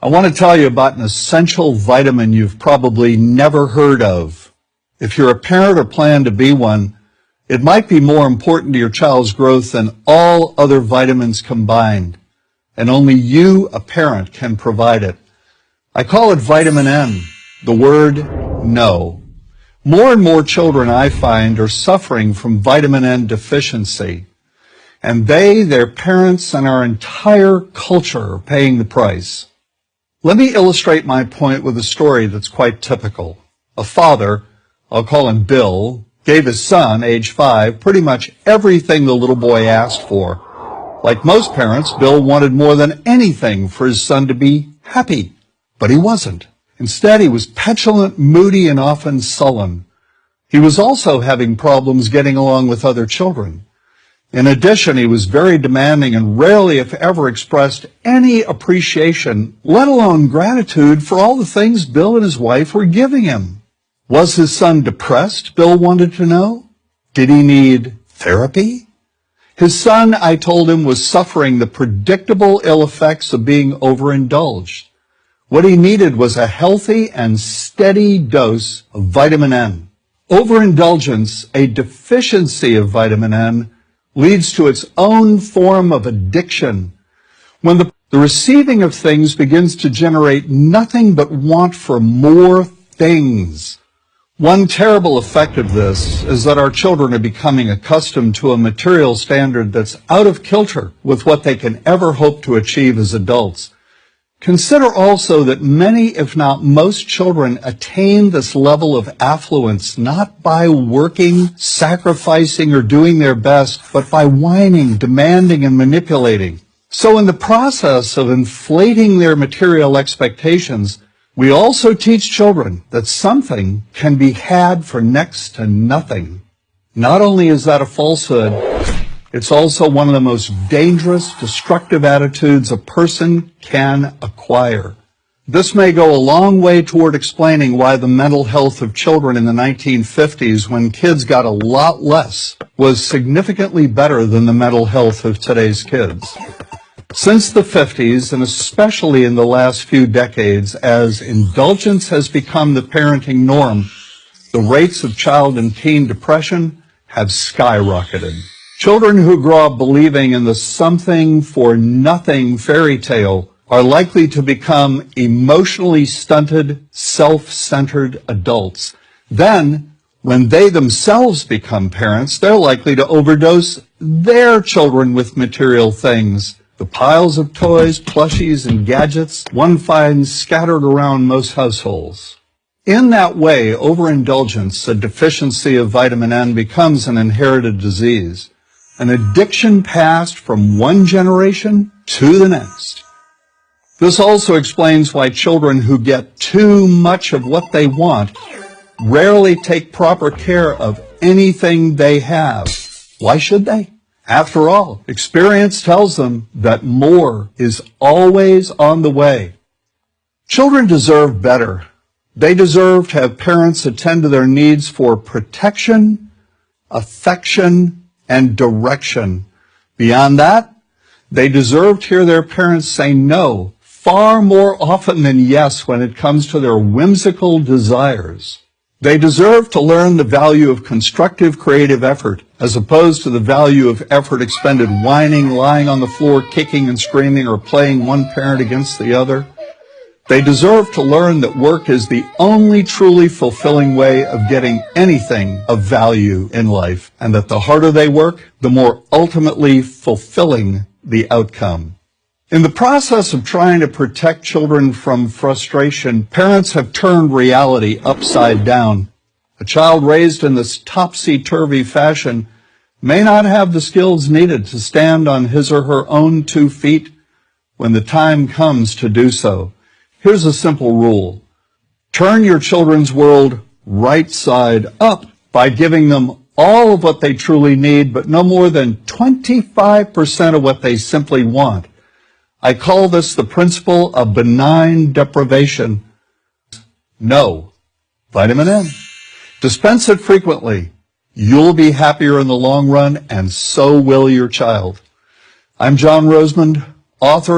I want to tell you about an essential vitamin you've probably never heard of. If you're a parent or plan to be one, it might be more important to your child's growth than all other vitamins combined, and only you, a parent, can provide it. I call it vitamin N, the word no. More and more children, I find, are suffering from vitamin N deficiency, and they, their parents, and our entire culture are paying the price. Let me illustrate my point with a story that's quite typical. A father, I'll call him Bill, gave his son, age 5, pretty much everything the little boy asked for. Like most parents, Bill wanted more than anything for his son to be happy, but he wasn't. Instead, he was petulant, moody, and often sullen. He was also having problems getting along with other children. In addition, he was very demanding and rarely, if ever, expressed any appreciation, let alone gratitude, for all the things Bill and his wife were giving him. Was his son depressed, Bill wanted to know? Did he need therapy? His son, I told him, was suffering the predictable ill effects of being overindulged. What he needed was a healthy and steady dose of vitamin N. Overindulgence, a deficiency of vitamin N, leads to its own form of addiction. When the receiving of things begins to generate nothing but want for more things. One terrible effect of this is that our children are becoming accustomed to a material standard that's out of kilter with what they can ever hope to achieve as adults. Consider also that many, if not most, children attain this level of affluence not by working, sacrificing, or doing their best, but by whining, demanding, and manipulating. So in the process of inflating their material expectations, we also teach children that something can be had for next to nothing. Not only is that a falsehood, it's also one of the most dangerous, destructive attitudes a person can acquire. This may go a long way toward explaining why the mental health of children in the 1950s, when kids got a lot less, was significantly better than the mental health of today's kids. Since the 50s, and especially in the last few decades, as indulgence has become the parenting norm, the rates of child and teen depression have skyrocketed. Children who grow up believing in the something for nothing fairy tale are likely to become emotionally stunted, self-centered adults. Then, when they themselves become parents, they're likely to overdose their children with material things. The piles of toys, plushies, and gadgets one finds scattered around most households. In that way, overindulgence, a deficiency of vitamin N, becomes an inherited disease. An addiction passed from one generation to the next. This also explains why children who get too much of what they want rarely take proper care of anything they have. Why should they? After all, experience tells them that more is always on the way. Children deserve better. They deserve to have parents attend to their needs for protection, affection, and direction. Beyond that, they deserve to hear their parents say no far more often than yes when it comes to their whimsical desires. They deserve to learn the value of constructive creative effort as opposed to the value of effort expended whining, lying on the floor, kicking and screaming, or playing one parent against the other. They deserve to learn that work is the only truly fulfilling way of getting anything of value in life, and that the harder they work, the more ultimately fulfilling the outcome. In the process of trying to protect children from frustration, parents have turned reality upside down. A child raised in this topsy-turvy fashion may not have the skills needed to stand on his or her own 2 feet when the time comes to do so. Here's a simple rule. Turn your children's world right side up by giving them all of what they truly need, but no more than 25% of what they simply want. I call this the principle of benign deprivation. No. Vitamin N. Dispense it frequently. You'll be happier in the long run, and so will your child. I'm Rosemond, author